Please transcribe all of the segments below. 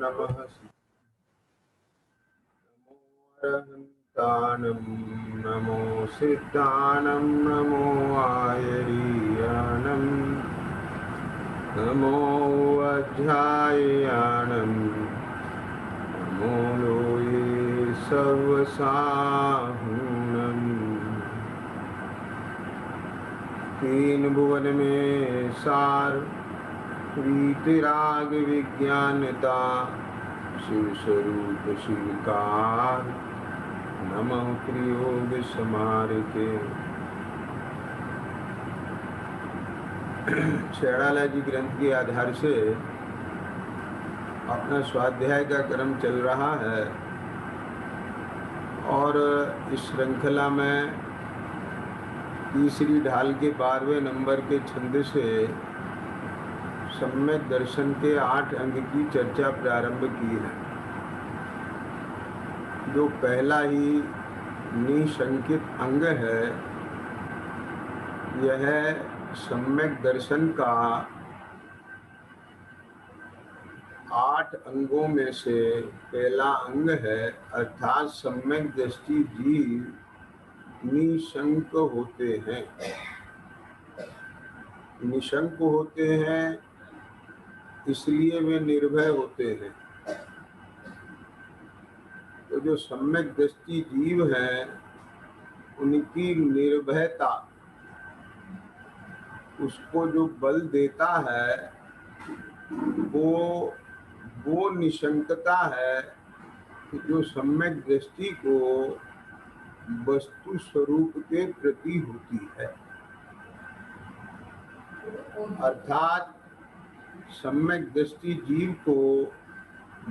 नमः अरहन्तानं नमो सिद्धानं नमो आयरीयानं नमो अध्यायानं नमो लोये सर्वसाहुनं। तीन भुवन में सार वीतराग विज्ञानता शिव स्वरूप शिवकार नमः त्रियोग समारिके। शैणाला जी ग्रंथ के आधार से अपना स्वाध्याय का क्रम चल रहा है और इस श्रृंखला में तीसरी ढाल के 12वें नंबर के छंद से सम्यक दर्शन के 8 अंग की चर्चा प्रारंभ की है। जो पहला ही निशंकित अंग है, यह सम्यक दर्शन का 8 अंगों में से पहला अंग है, अर्थात सम्यक दृष्टि जीव निशंक होते हैं। निशंक होते हैं इसलिए वे निर्भय होते हैं। तो जो सम्यक दृष्टि जीव हैं, उनकी निर्भयता, उसको जो बल देता है वो निशंकता है जो सम्यक दृष्टि को वस्तु स्वरूप के प्रति होती है। अर्थात सम्यक दृष्टि जीव को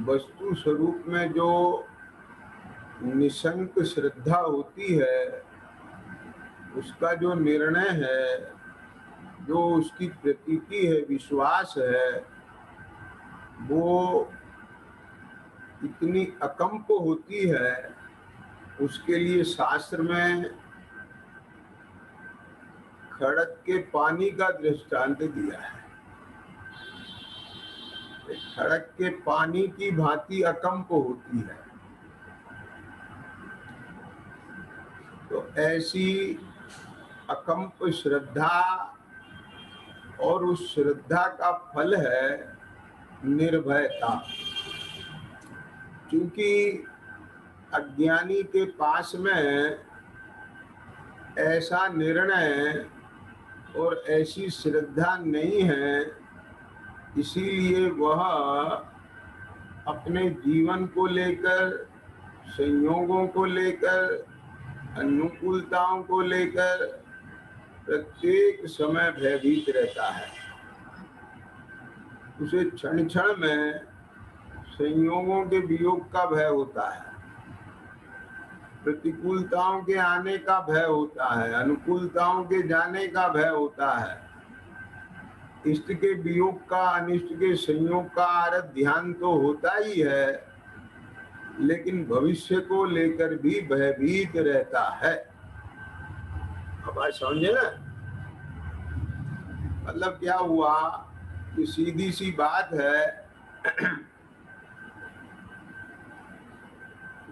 वस्तु स्वरूप में जो निशंक श्रद्धा होती है, उसका जो निर्णय है, जो उसकी प्रतीति है, विश्वास है, वो इतनी अकंप होती है। उसके लिए शास्त्र में खड़क के पानी का दृष्टांत दिया है। खड़क के पानी की भांति अकंप होती है। तो ऐसी अकंप श्रद्धा, और उस श्रद्धा का फल है निर्भयता। क्योंकि अज्ञानी के पास में ऐसा निर्णय और ऐसी श्रद्धा नहीं है, इसीलिए वह अपने जीवन को लेकर, संयोगों को लेकर, अनुकूलताओं को लेकर प्रत्येक समय भयभीत रहता है। उसे क्षण क्षण में संयोगों के वियोग का भय होता है, प्रतिकूलताओं के आने का भय होता है, अनुकूलताओं के जाने का भय होता है, इष्ट के वियोग का, अनिष्ट के संयोग का आरत ध्यान तो होता ही है, लेकिन भविष्य को लेकर भी भयभीत रहता है। अब बात समझे ना? मतलब क्या हुआ कि सीधी सी बात है,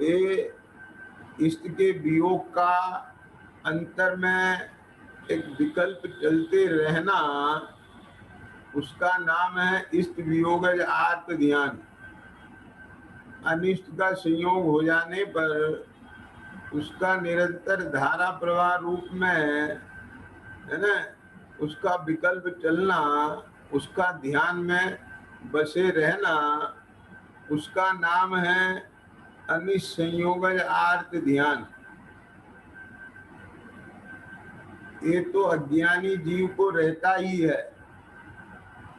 ये इष्ट के वियोग का अंतर में एक विकल्प चलते रहना, उसका नाम है इष्ट वियोगज आत्म ध्यान। अनिष्ट का संयोग हो जाने पर उसका निरंतर धारा प्रवाह रूप में, है ना, उसका विकल्प चलना, उसका ध्यान में बसे रहना, उसका नाम है अनिसंयोगज आर्त ध्यान। ये तो अज्ञानी जीव को रहता ही है।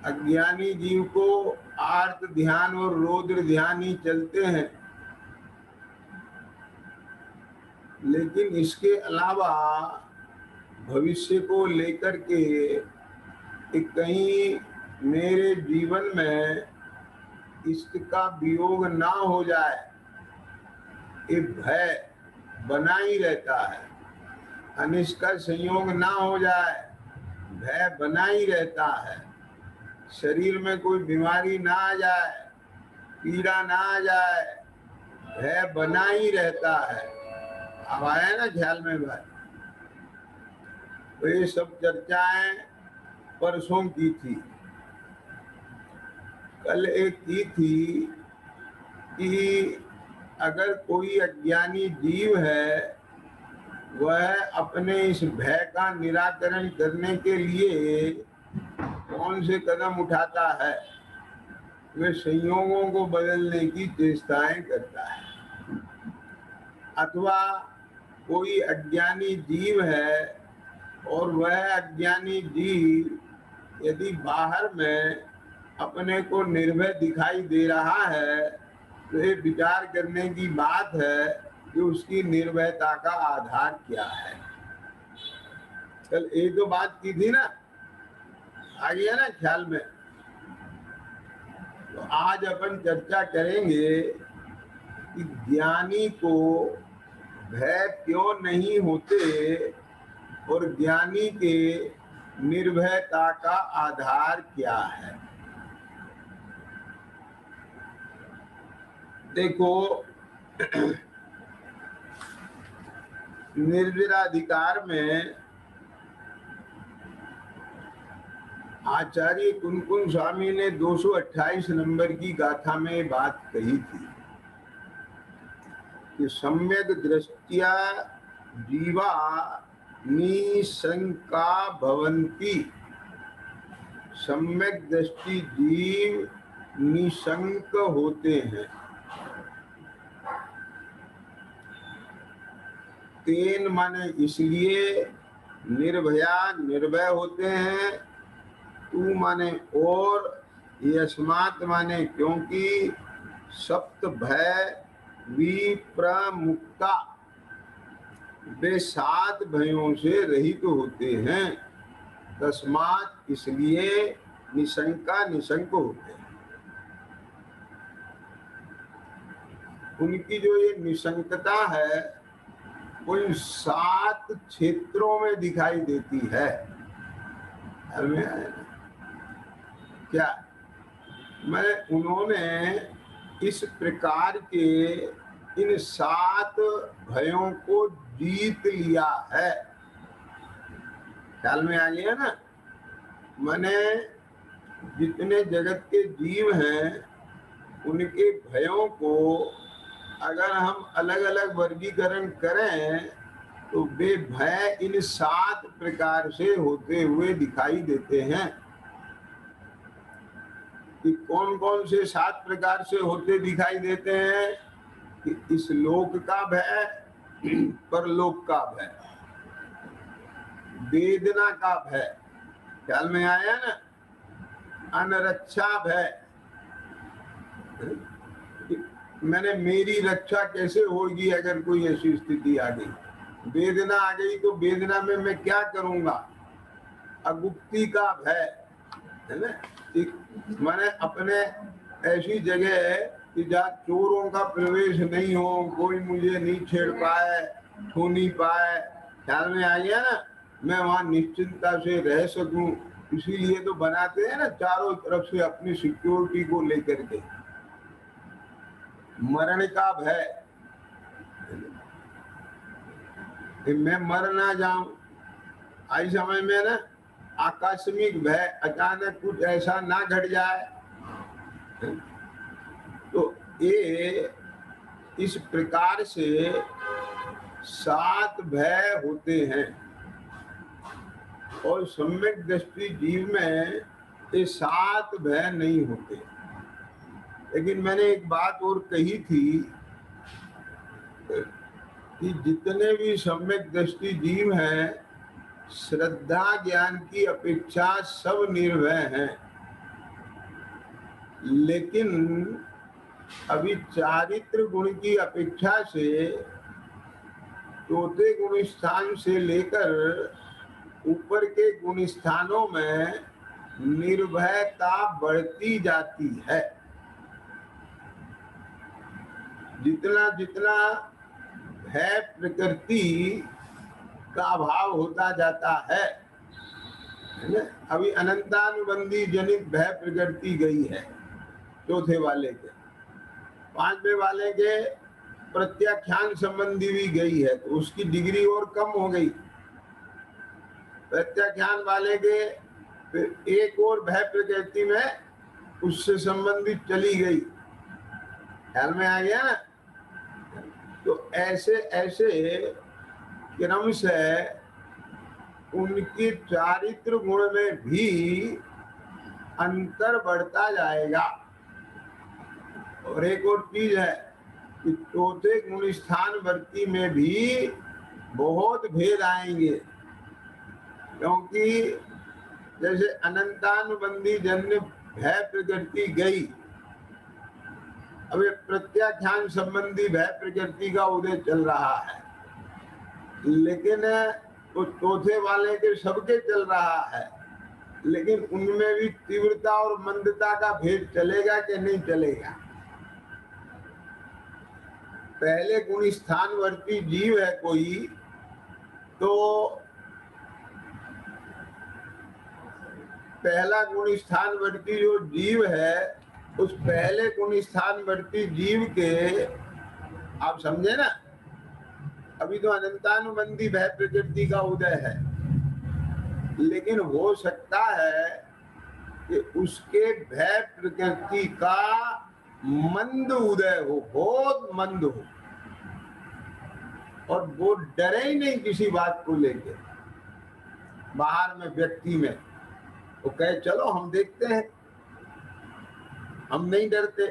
अज्ञानी जीव को आर्त ध्यान और रौद्र ध्यान ही चलते हैं। लेकिन इसके अलावा भविष्य को लेकर के कहीं मेरे जीवन में इष्ट का वियोग ना हो जाए, ये भय बना ही रहता है। अनिष्ट का संयोग ना हो जाए, भय बना ही रहता है। शरीर में कोई बीमारी ना आ जाए, पीड़ा ना आ जाए, भय बना ही रहता है। अब आया ना ख्याल में बात? तो ये सब चर्चाएं परसों की थी। कल एक की थी कि अगर कोई अज्ञानी जीव है, वह अपने इस भय का निराकरण करने के लिए कौन से कदम उठाता है? वे संयोगों को बदलने की चेष्टाएं करता है। अथवा कोई अज्ञानी जीव है और वह अज्ञानी जीव यदि बाहर में अपने को निर्भय दिखाई दे रहा है, तो ये विचार करने की बात है कि उसकी निर्भयता का आधार क्या है। कल एक दो बात की थी ना, आ गया ना ख्याल में? तो आज अपन चर्चा करेंगे कि ज्ञानी को भय क्यों नहीं होते और ज्ञानी के निर्भयता का आधार क्या है। देखो, निर्विराधिकार में आचार्य कुनकुन स्वामी ने 228 नंबर की गाथा में बात कही थी कि सम्यक दृष्टिया जीवा निशंका भवन्ति। सम्यक दृष्टि जीव निशंक होते हैं। तेन माने इसलिए, निर्भया निर्भय होते हैं, तू माने और, यस्मात् माने क्योंकि, सप्त भय विप्रमुक्ता वे 7 भयों से रहित होते हैं। तस्मात् इसलिए, निशंका निशंक होते हैं। उनकी जो ये निशंकता है उन 7 क्षेत्रों में दिखाई देती है। क्या मैं उन्होंने इस प्रकार के इन 7 भयों को जीत लिया है। ख्याल में आ गया ना? मैंने जितने जगत के जीव हैं उनके भयों को अगर हम अलग अलग वर्गीकरण करें तो वे भय इन 7 प्रकार से होते हुए दिखाई देते हैं। कि कौन कौन से 7 प्रकार से होते दिखाई देते हैं? कि इस लोक का भय, परलोक का भय, वेदना का भय, ख्याल में आया ना? अनरक्षा भय, मैंने मेरी रक्षा कैसे होगी अगर कोई ऐसी स्थिति आ गई। वेदना आ गई तो वेदना में मैं क्या करूंगा? अगुप्ती का भय, है ना? मैंने अपने ऐसी जगह कि जहाँ चोरों का प्रवेश नहीं हो, कोई मुझे नहीं छेड़ पाए, छू नहीं पाए, ख्याल में आ गया ना? मैं वहाँ निश्चिंतता से रह सकूं। इसीलिए तो बनाते हैं ना चारों तरफ से अपनी सिक्योरिटी को लेकर के। मरण का भय, मैं मर ना जाऊं, आई समय में ना आकस्मिक भय, अचानक कुछ ऐसा ना घट जाए। तो ये इस प्रकार से 7 भय होते हैं और सम्यक दृष्टि जीव में ये 7 भय नहीं होते। लेकिन मैंने एक बात और कही थी कि जितने भी सम्यक दृष्टि जीव हैं श्रद्धा ज्ञान की अपेक्षा सब निर्भय हैं। लेकिन अभी चारित्र गुण की अपेक्षा से चौथे गुण स्थान से लेकर ऊपर के गुण स्थानों में निर्भयता बढ़ती जाती है। जितना जितना भय प्रकृति का अभाव होता जाता है ना? अभी अनंतानुबंधी जनित भय प्रकृति गई है चौथे वाले के, पांचवें वाले के प्रत्याख्यान संबंधी भी गई है तो उसकी डिग्री और कम हो गई। प्रत्याख्यान वाले के फिर एक और भय प्रकृति में उससे संबंधित चली गई। ख्याल में आ गया ना? तो ऐसे ऐसे क्रम से उनकी चारित्र गुण में भी अंतर बढ़ता जाएगा। और एक और चीज है कि चौथे गुण स्थान वर्ती में भी बहुत भेद आएंगे, क्योंकि जैसे अनंतानुबंधी जन्य भय प्रकृति गई, अब प्रत्याख्यान संबंधी भय प्रकृति का उदय चल रहा है, लेकिन तो चौथे वाले के सबके चल रहा है, लेकिन उनमें भी तीव्रता और मंदता का भेद चलेगा कि नहीं चलेगा। पहले गुण स्थानवर्ती जीव है कोई, तो पहला गुण स्थानवर्ती जो जीव है उस पहले गुण स्थानवर्ती जीव के, आप समझे ना, अभी तो अनंतानुबंधी भय प्रकृति का उदय है, लेकिन हो सकता है कि उसके भय प्रकृति का मंद उदय हो, बहुत मंद हो, और वो डरे ही नहीं किसी बात को लेके। बाहर में व्यक्ति में वो कहे चलो हम देखते हैं, हम नहीं डरते,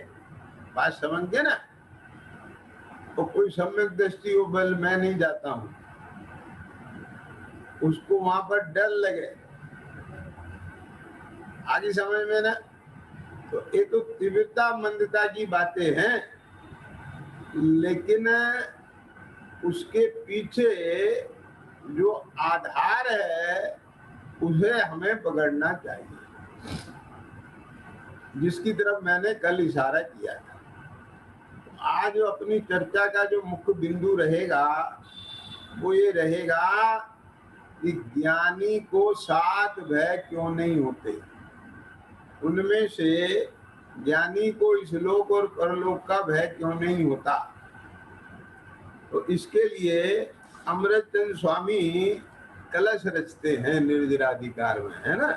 बात समझ गए ना? तो कोई सम्यक दृष्टि हो, बल मैं नहीं जाता हूं, उसको वहां पर डर लगे, आगे समझ में ना? तो ये तो तीव्रता मंदता की बातें हैं, लेकिन उसके पीछे जो आधार है उसे हमें पकड़ना चाहिए, जिसकी तरफ मैंने कल इशारा किया था। आज अपनी चर्चा का जो मुख्य बिंदु रहेगा वो ये रहेगा कि ज्ञानी को सात भय क्यों नहीं होते, उनमें से ज्ञानी को इहलोक और परलोक का भय क्यों नहीं होता। तो इसके लिए अमृतचंद स्वामी कलश रचते हैं निर्जराधिकार में, है ना?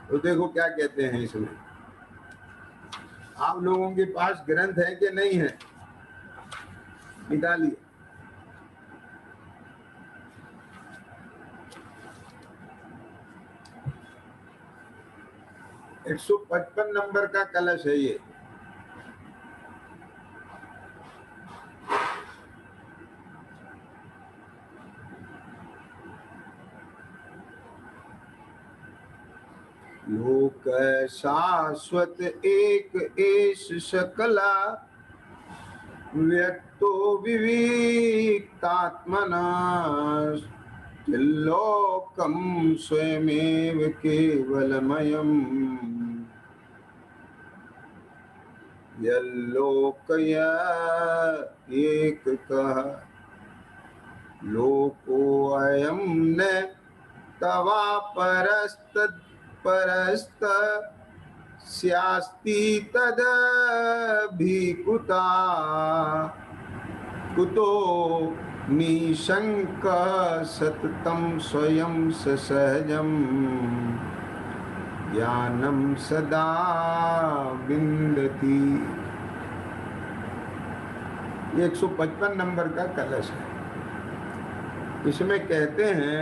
तो देखो क्या कहते हैं इसमें। आप लोगों के पास ग्रंथ है कि नहीं है? निकालिए। एक 155 नंबर का कलश है ये। लोक शाश्वत एक एष सकला व्यक्तो विविक्तात्मना लोकम स्वयमेव केवलमयम् यल्लोकय एककः लोकोऽयं न तवा परस्त स्यास्ति तदभिकुता कुतो निशंक सततं स्वयं सहजं ज्ञानं सदा विन्दति। 155 नंबर का कलश है। इसमें कहते हैं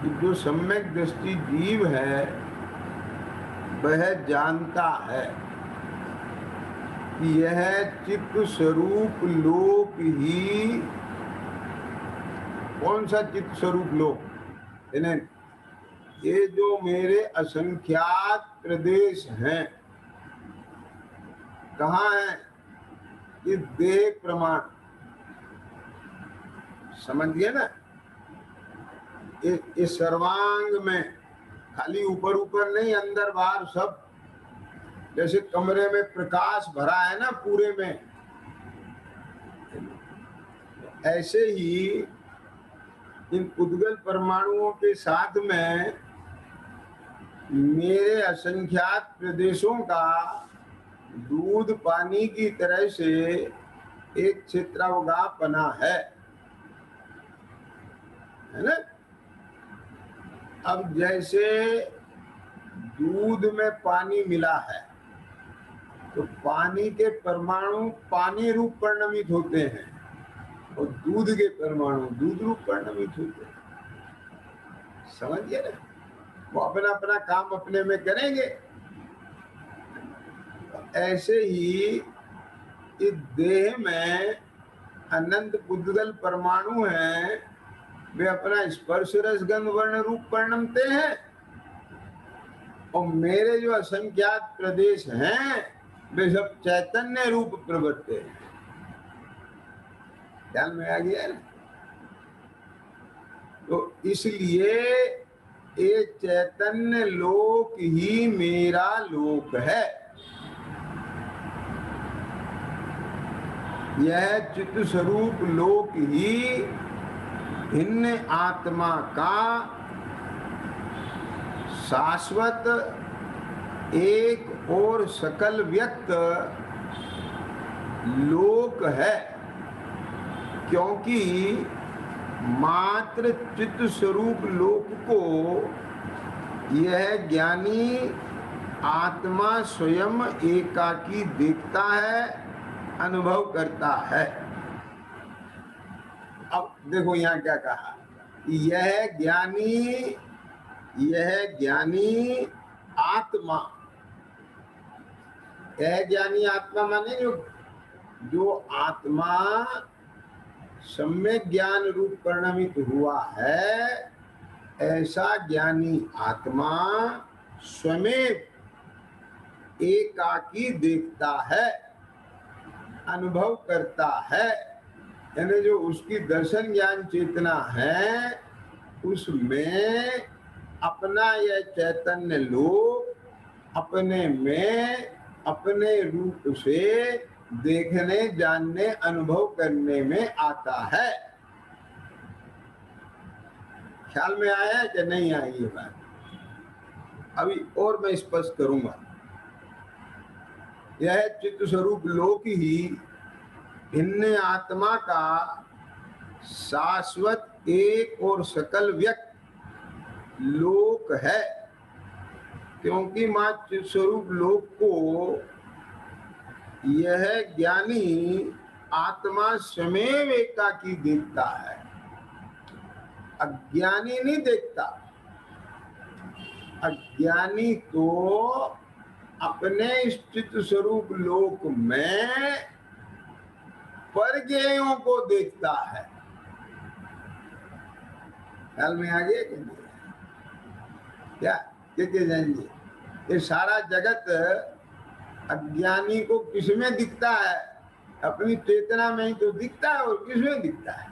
कि जो सम्यक दृष्टि जीव है वह जानता है कि यह चित्त स्वरूप लोक ही, कौन सा चित्त स्वरूप लोक, इन्हें ये जो मेरे असंख्यात प्रदेश हैं, कहाँ हैं? ये देह प्रमाण, समझ गए ना? इस सर्वांग में, खाली ऊपर ऊपर नहीं, अंदर बाहर सब। जैसे कमरे में प्रकाश भरा है ना पूरे में, ऐसे ही इन उद्गल परमाणुओं के साथ में मेरे असंख्यात प्रदेशों का दूध पानी की तरह से एक चित्रावगापना है ना। अब जैसे दूध में पानी मिला है तो पानी के परमाणु पानी रूप परिणमित होते हैं और दूध के परमाणु दूध रूप परिणमित होते हैं। समझिए ना, वो अपना अपना काम अपने में करेंगे। ऐसे ही इस देह में अनंत पुद्गल परमाणु हैं, वे अपना स्पर्श रस गंध वर्ण रूप परिणमते हैं और मेरे जो असंख्यात प्रदेश हैं वे सब चैतन्य रूप प्रवृत्ते हैं। ध्यान में आ गया ना। तो इसलिए ये चैतन्य लोक ही मेरा लोक है। यह चित्त स्वरूप लोक ही भिन्न आत्मा का शाश्वत एक और सकल व्यक्त लोक है, क्योंकि मात्र चित्त स्वरूप लोक को यह ज्ञानी आत्मा स्वयं एकाकी देखता है, अनुभव करता है। अब देखो यहाँ क्या कहा, यह ज्ञानी आत्मा, यह ज्ञानी आत्मा माने जो आत्मा सम्यक ज्ञान रूप परिणमित हुआ है, ऐसा ज्ञानी आत्मा स्वयं एकाकी देखता है, अनुभव करता है। यानी जो उसकी दर्शन ज्ञान चेतना है उसमें अपना यह चैतन्य लोक अपने में अपने रूप से देखने जानने अनुभव करने में आता है। ख्याल में आया कि नहीं आई ये बात? अभी और मैं स्पष्ट करूंगा। यह चित्त स्वरूप लोक ही भिन्न आत्मा का शाश्वत एक और सकल व्यक्त लोक है, क्योंकि मां चित्त स्वरूप लोक को यह ज्ञानी आत्मा स्वयं एकाकी देखता है, अज्ञानी नहीं देखता। अज्ञानी तो अपने स्थित स्वरूप लोक में परज्ञेयों को देखता है। ख्याल में आ गया कि नहीं? क्या जाएंगे? ये सारा जगत अज्ञानी को किसमें दिखता है? अपनी चेतना में ही तो दिखता है। और किसमें दिखता है?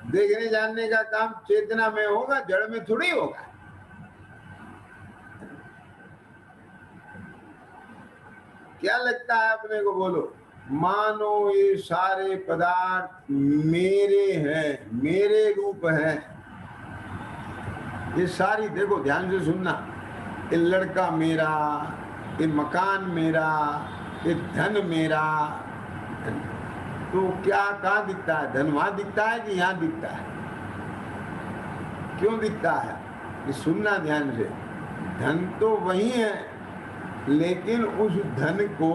देखने जानने का काम चेतना में होगा, जड़ में थोड़ी होगा। क्या लगता है अपने को? बोलो। मानो ये सारे पदार्थ मेरे हैं, मेरे रूप हैं। ये सारी, देखो ध्यान से सुनना, ये लड़का मेरा, ये मकान मेरा, ये धन मेरा। तो क्या कहाँ दिखता है? धन वहां दिखता है कि यहाँ दिखता है? क्यों दिखता है? ये सुनना ध्यान से। धन तो वही है, लेकिन उस धन को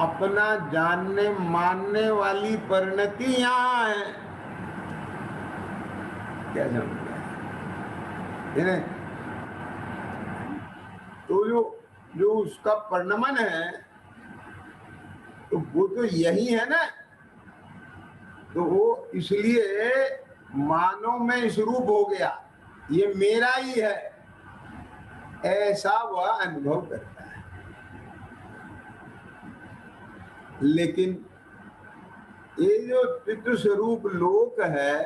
अपना जानने मानने वाली परिणति यहाँ है। क्या समझ गए? तो जो उसका परिणमन है तो वो तो यही है ना। तो वो इसलिए मानव में स्वरूप हो गया, ये मेरा ही है, ऐसा वह अनुभव करता है। लेकिन ये जो चित्त स्वरूप लोक है,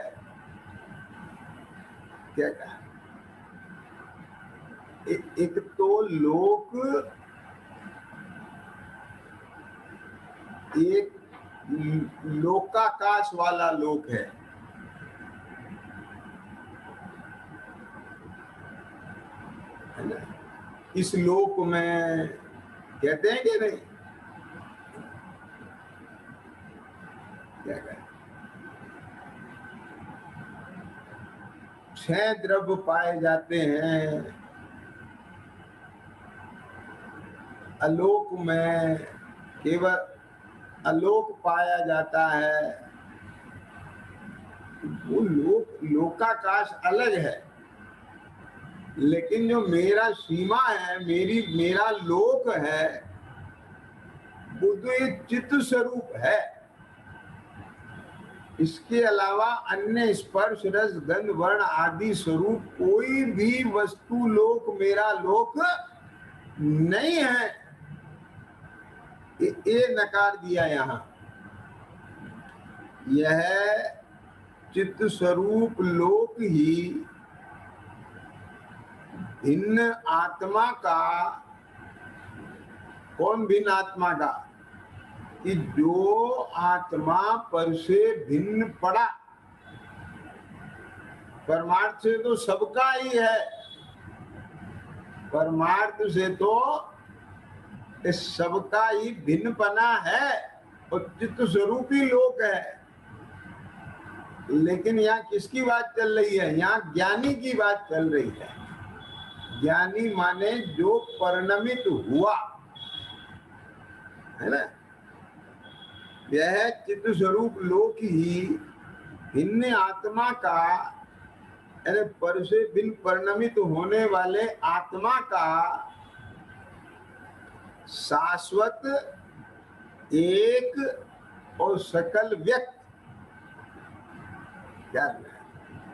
क्या कहा? एक तो लोक एक लोकाकाश वाला लोक है, ना? इस लोक में कहते हैं कि नहीं? क्या कहते? 6 द्रव्य पाए जाते हैं आलोक में, केवल आलोक पाया जाता है। वो लोकाकाश अलग है, लेकिन जो मेरा सीमा है, मेरा लोक है, वो तो एक चित्त स्वरूप है। इसके अलावा अन्य स्पर्श रस गंध वर्ण आदि स्वरूप कोई भी वस्तु लोक मेरा लोक नहीं है। ये नकार दिया यहाँ। यह चित्त स्वरूप लोक ही भिन्न आत्मा का, कौन भिन्न आत्मा का? कि जो आत्मा पर से भिन्न पड़ा, परमार्थ से तो सबका ही है, परमार्थ से तो इस सबका ही भिन्न पना है और चित्त स्वरूप ही लोक है। लेकिन यहाँ किसकी बात चल रही है? यहाँ ज्ञानी की बात चल रही है। ज्ञानी माने जो परिणमित हुआ है ना। यह चित्त स्वरूप लोक ही भिन्न आत्मा का, यानी पर से भिन्न परिणमित होने वाले आत्मा का शाश्वत एक और सकल व्यक्त, क्या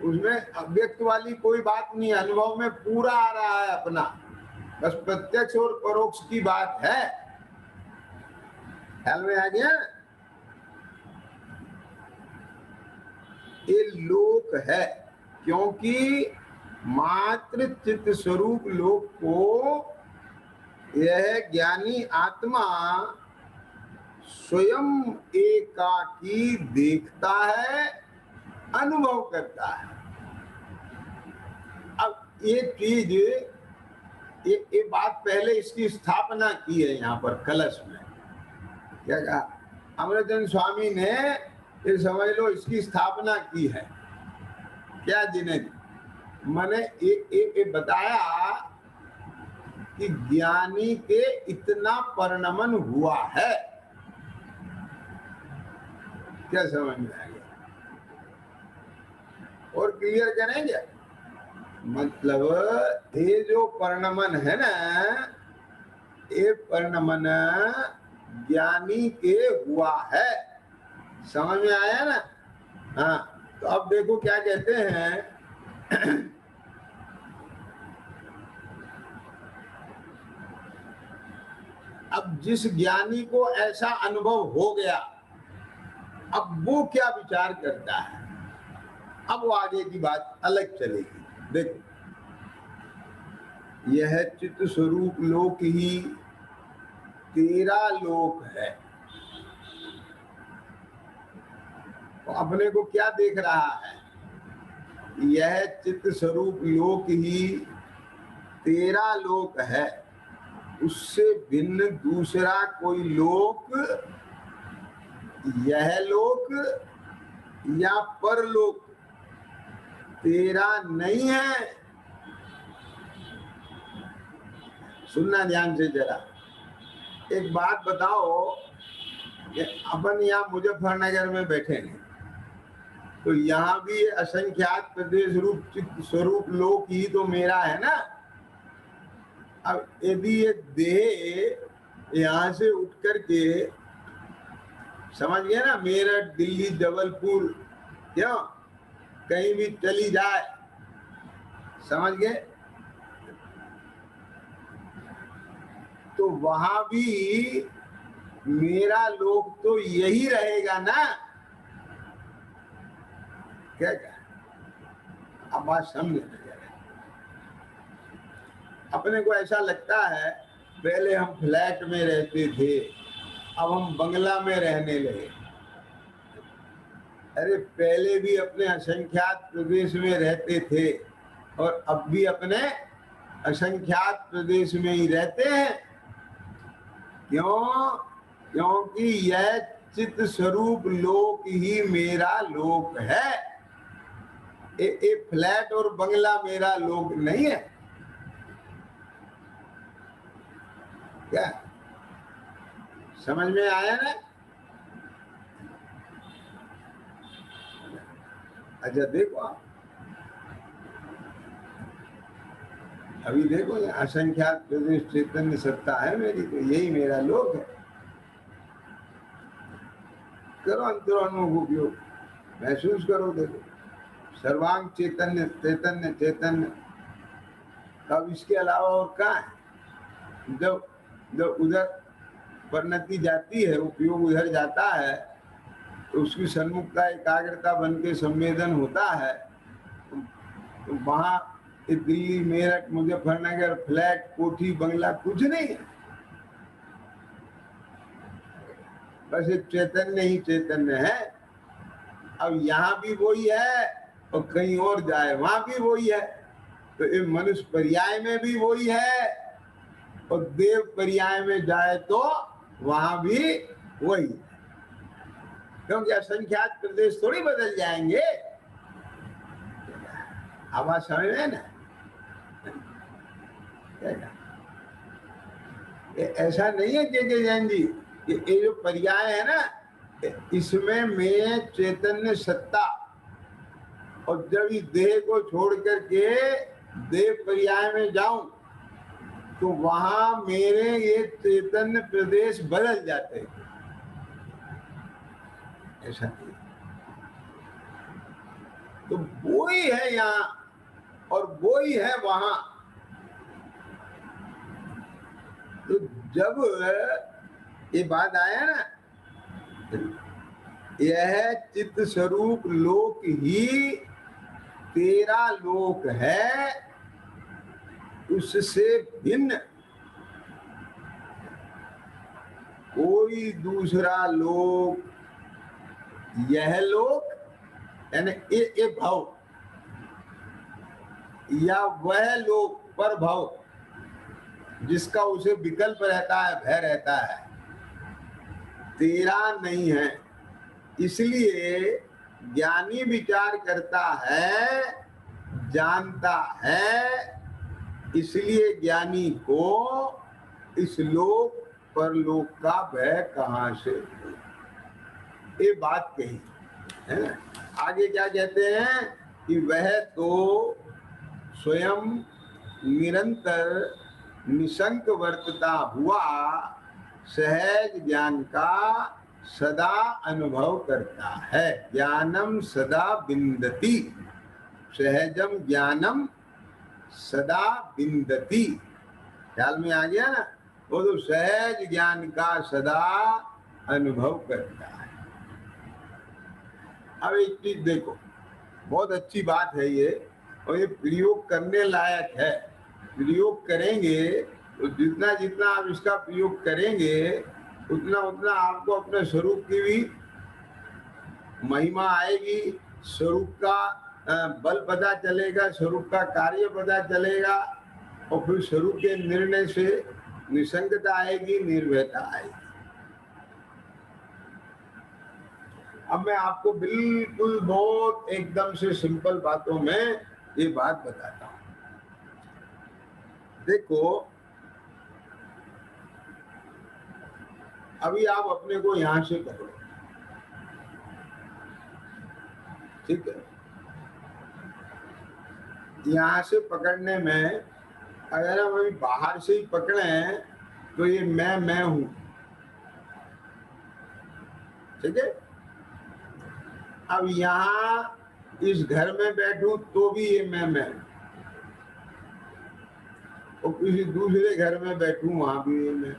उसमें अव्यक्त वाली कोई बात नहीं, अनुभव में पूरा आ रहा है अपना, बस प्रत्यक्ष और परोक्ष की बात है। ख्याल में आ गया? ये लोक है, क्योंकि मात्र चित्त स्वरूप लोक को यह ज्ञानी आत्मा स्वयं एकाकी देखता है, अनुभव करता है। अब ये चीज, ये बात पहले इसकी स्थापना की है यहाँ पर कलश में। क्या कहा? अमृतचंद स्वामी ने, ये समझ लो, इसकी स्थापना की है। क्या जिन्हें मैंने एक बताया कि ज्ञानी के इतना परिणमन हुआ है। क्या समझ में आ गया? और क्लियर करेंगे? मतलब ये जो परिणमन है ना, ये परिणमन ज्ञानी के हुआ है। समझ में आया ना? हाँ, तो अब देखो क्या कहते हैं। अब जिस ज्ञानी को ऐसा अनुभव हो गया, अब वो क्या विचार करता है? अब वो आगे की बात अलग चलेगी। देखो, यह चित्त स्वरूप लोक ही तेरा लोक है। तो अपने को क्या देख रहा है? यह चित्त स्वरूप लोक ही तेरा लोक है, उससे भिन्न दूसरा कोई लोक, यह लोक या परलोक तेरा नहीं है। सुनना ध्यान से जरा। एक बात बताओ कि अपन यहाँ मुजफ्फरनगर में बैठे हैं, तो यहाँ भी असंख्यात प्रदेश रूप चित्त स्वरूप लोक ही तो मेरा है ना। अब यदि ये देह यहाँ से उठ करके, समझ गए ना, मेरठ, दिल्ली, जबलपुर, क्यों कहीं भी चली जाए, समझ गए, तो वहां भी मेरा लोक तो यही रहेगा ना। क्या अब बात समझ? अपने को ऐसा लगता है पहले हम फ्लैट में रहते थे, अब हम बंगला में रहने लगे। अरे पहले भी अपने असंख्यात प्रदेश में रहते थे और अब भी अपने असंख्यात प्रदेश में ही रहते हैं। क्यों? क्योंकि यह चित स्वरूप लोक ही मेरा लोक है। फ्लैट और बंगला मेरा लोक नहीं है क्या? समझ में आया ना? अच्छा देखो आप, अभी देखो ये असंख्यात प्रदेश चैतन्य सत्ता है मेरी, तो यही मेरा लोक है। करो अंतरोन्मुख उपयोग, महसूस करो, देखो सर्वांग चैतन्य चैतन्य चैतन्य। अब इसके अलावा और कहाँ है? जब जब उधर परिणति जाती है, उपयोग उधर जाता है, तो उसकी सन्मुखता एकाग्रता बन के संवेदन होता है, तो वहां दिल्ली मेरठ मुजफ्फरनगर फ्लैट कोठी बंगला कुछ नहीं है, बस एक चैतन्य ही चैतन्य है। अब यहाँ भी वही है और कहीं और जाए वहां भी वही है, तो ये मनुष्य पर्याय में भी वही है और देव पर्याय में जाए तो वहां भी वही है, क्योंकि असंख्यात प्रदेश थोड़ी बदल जाएंगे। आवाज समझ में ना? ऐसा नहीं है के जैन जी, ये जो पर्याय है ना, इसमें मैं चैतन्य सत्ता, और जब इस देह को छोड़ करके देव पर्याय में जाऊं तो वहां मेरे ये चैतन्य प्रदेश बदल जाते हैं। ऐसा नहीं, तो वो ही है यहाँ और वो ही है वहां। तो जब ये बात आया ना, यह चित्त स्वरूप लोक ही तेरा लोक है, उससे भिन्न कोई दूसरा लोक, यह लोक यानी ये भाव या वह लोक पर भाव जिसका उसे विकल्प रहता है, भय रहता है, तेरा नहीं है। इसलिए ज्ञानी विचार करता है, जानता है, इसलिए ज्ञानी को इस लोक परलोक का भय कहां से, ये बात कही है ना। आगे क्या कहते हैं कि वह तो स्वयं निरंतर निशंक वर्तता हुआ सहज ज्ञान का सदा अनुभव करता है। ज्ञानम सदा विंदति, सहजम ज्ञानम सदा विंदति, ख्याल में आ गया ना? वो तो सहज ज्ञान का सदा अनुभव करता है। अब एक चीज देखो, बहुत अच्छी बात है ये, और ये प्रयोग करने लायक है। प्रयोग करेंगे तो जितना जितना आप इसका प्रयोग करेंगे उतना उतना आपको अपने स्वरूप की भी महिमा आएगी, स्वरूप का बल पता चलेगा, स्वरूप का कार्य पता चलेगा, और फिर स्वरूप के निर्णय से निसंगता आएगी, निर्भयता आएगी। अब मैं आपको बिल्कुल बहुत एकदम से सिंपल बातों में ये बात बताता हूं। देखो अभी आप अपने को यहां से पकड़ो, ठीक है? यहां से पकड़ने में अगर हम अभी बाहर से ही पकड़े तो ये मैं हूं, ठीक है? अब यहाँ इस घर में बैठूं तो भी ये मैं हूं, और किसी दूसरे घर में बैठूं वहां भी ये मैं।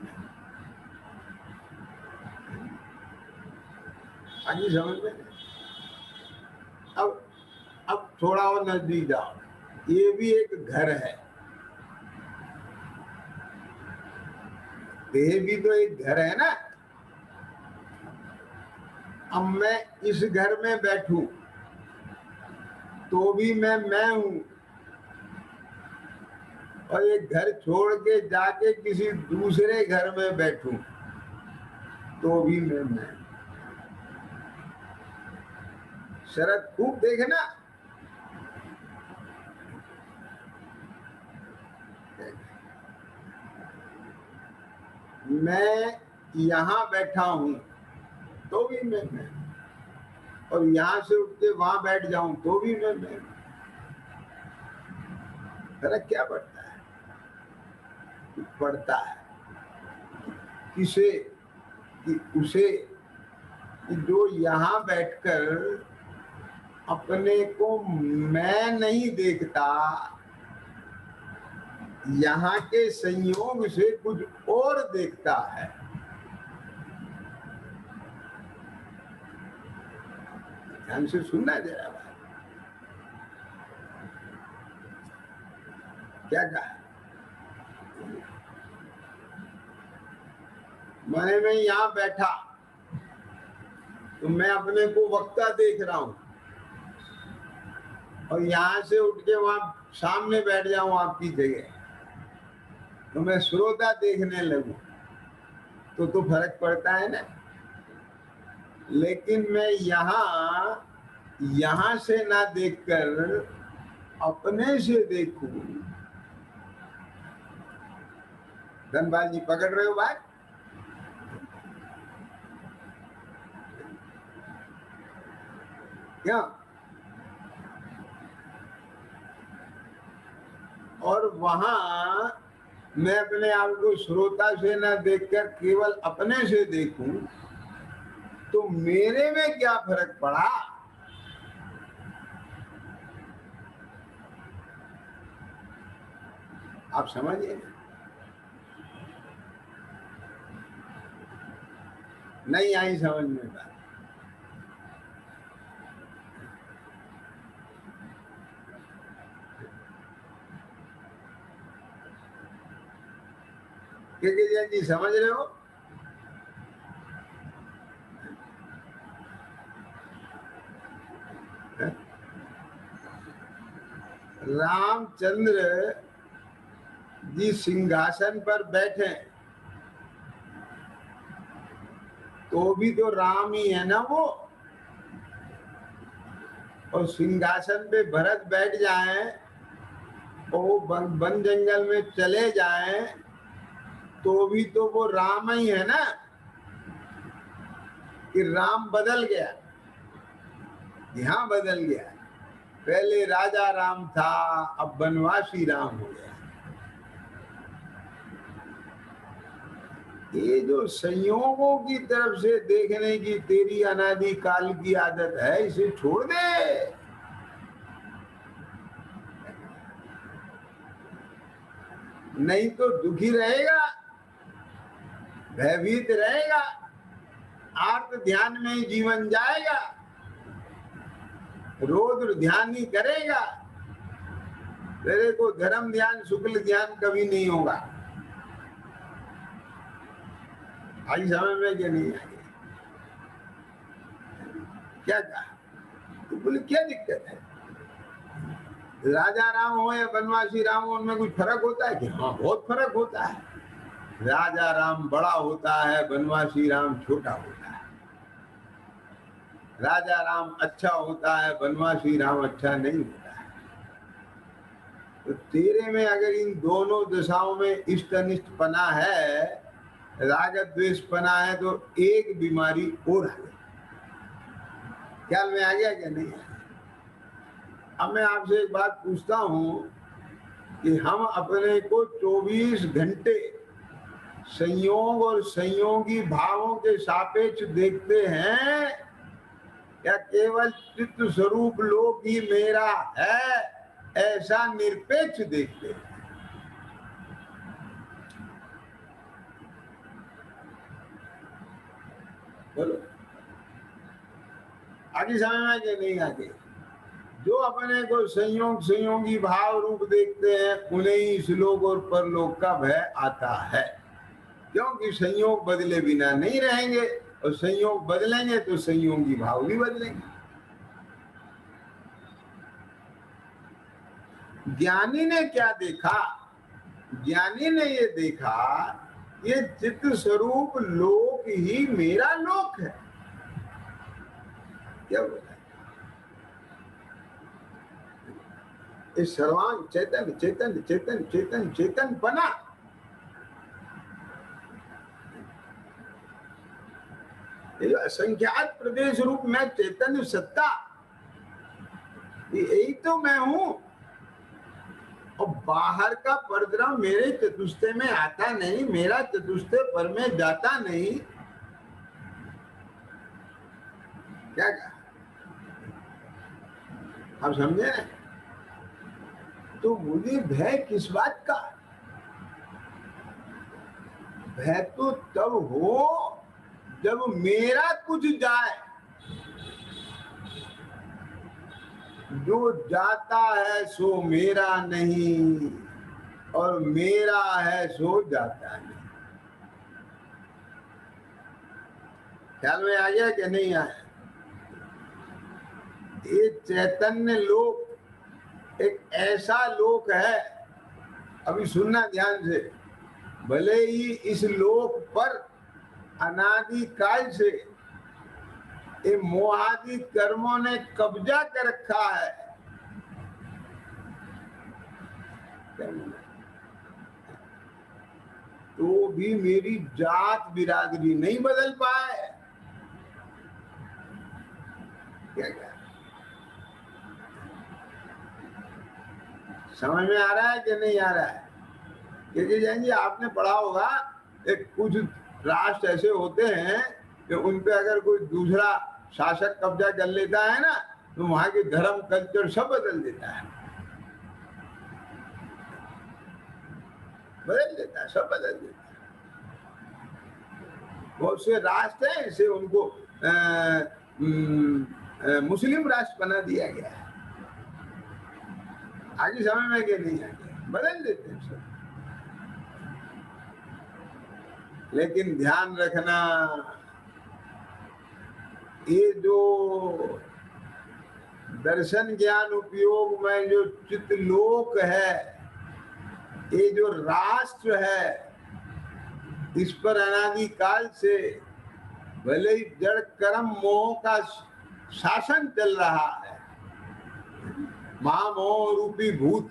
आगे समझ में? अब थोड़ा और नजदीक जाओ, ये भी एक घर है, देह भी तो एक घर है ना। अब मैं इस घर में बैठूं तो भी मैं हूं, और एक घर छोड़ के जाके किसी दूसरे घर में बैठूं तो भी मैं। शरद खूब देखना, मैं यहाँ बैठा हूं तो भी मैं, और यहां से उठ के वहां बैठ जाऊं तो भी मैं। फर्क क्या पड़ता है? पड़ता है किसे? कि उसे, कि जो यहाँ बैठकर अपने को मैं नहीं देखता, यहाँ के संयोग से कुछ और देखता है। ध्यान से सुनना जरा बात। क्या कहा? मैंने मैं यहाँ बैठा तो मैं अपने को वक्ता देख रहा हूं, और यहां से उठ के वहां सामने बैठ जाऊं आपकी जगह तो मैं श्रोता देखने लगूं, तो फर्क पड़ता है ना। लेकिन मैं यहां से ना देखकर अपने से देखूं। धनपाल जी पकड़ रहे हो बात? क्या? और वहां मैं अपने आप को श्रोता से ना देखकर केवल अपने से देखूं तो मेरे में क्या फर्क पड़ा? आप समझिए। नहीं आई समझ में बात? जैन जी समझ रहे हो? रामचंद्र जी सिंहासन पर बैठे तो भी तो राम ही है ना वो। और सिंहासन पे भरत बैठ जाए और वन जंगल में चले जाए तो भी तो वो राम ही है ना। कि राम बदल गया, यहाँ बदल गया। पहले राजा राम था, अब वनवासी राम हो गया। ये जो संयोगों की तरफ से देखने की तेरी अनादि काल की आदत है, इसे छोड़ दे। नहीं तो दुखी रहेगा, भयभीत रहेगा, आर्त ध्यान में ही जीवन जाएगा, रौद्र ध्यान ही करेगा। तेरे को धर्म ध्यान शुक्ल ध्यान कभी नहीं होगा। आई समझ में कि नहीं आई? क्या कहा? तो बोले क्या दिक्कत है? राजा राम हो या वनवासी राम हो, उनमें कुछ फर्क होता है कि? हाँ, बहुत फर्क होता है। राजा राम बड़ा होता है, वनवासी राम छोटा होता है। राजा राम अच्छा होता है, वनवासी राम अच्छा नहीं होता है। तो तेरे में अगर इन दोनों दशाओं में इष्ट अनिष्ट पना है, राग द्वेष पना है, तो एक बीमारी और है। ख्याल में आ गया क्या नहीं? अब मैं आपसे एक बात पूछता हूं कि हम अपने को 24 घंटे संयोग और संयोगी भावों के सापेक्ष देखते हैं, या केवल चित्त स्वरूप लोक ही मेरा है ऐसा निरपेक्ष देखते हैं? बोलो, आगे समझ में आगे नहीं आगे? जो अपने को संयोग संयोगी भाव रूप देखते हैं, उन्हें ही श्लोक और परलोक का भय आता है। क्योंकि संयोग बदले बिना नहीं रहेंगे, और संयोग बदलेंगे तो संयोगी भाव भी बदलेंगे। ज्ञानी ने क्या देखा? ज्ञानी ने ये देखा ये चित्त स्वरूप लोक ही मेरा लोक है। क्या बोला? इस सर्वांग चैतन्य चैतन्य चैतन्य चैतन्य चैतन्य बना, ये असंख्यात प्रदेश रूप में चैतन्य सत्ता, यही तो मैं हूं। और बाहर का परद्रव्य मेरे चतुष्टय में आता नहीं, मेरा चतुष्टय पर में जाता नहीं। क्या कहा आप समझे ना? तो मुझे भय किस बात का? भय तो तब हो जब मेरा कुछ जाए। जो जाता है सो मेरा नहीं, और मेरा है सो जाता नहीं। ख्याल में आ गया कि नहीं आया? ये चैतन्य लोक एक ऐसा लोक है, अभी सुनना ध्यान से, भले ही इस लोक पर अनादि काल से ये मोहादि कर्मों ने कब्जा कर रखा है, तो भी मेरी जात बिरादरी नहीं बदल पाए। क्या क्या समझ में आ रहा है कि नहीं आ रहा है? क्योंकि जैन जी आपने पढ़ा होगा, एक कुछ राष्ट्र ऐसे होते हैं कि उन पे अगर कोई दूसरा शासक कब्जा कर लेता है ना, तो वहां के धर्म कल्चर सब बदल देता है, बदल देता है, सब बदल देता है। बहुत से राष्ट्र हैं इसे उनको मुस्लिम राष्ट्र बना दिया गया है। आगे समय में क्या नहीं आगे बदल देते हैं सब। लेकिन ध्यान रखना, ये जो दर्शन ज्ञान उपयोग में जो चित्तलोक है, ये जो राष्ट्र है, इस पर अनादि काल से भले ही जड़ कर्म मोह का शासन चल रहा है, महामोह रूपी भूत,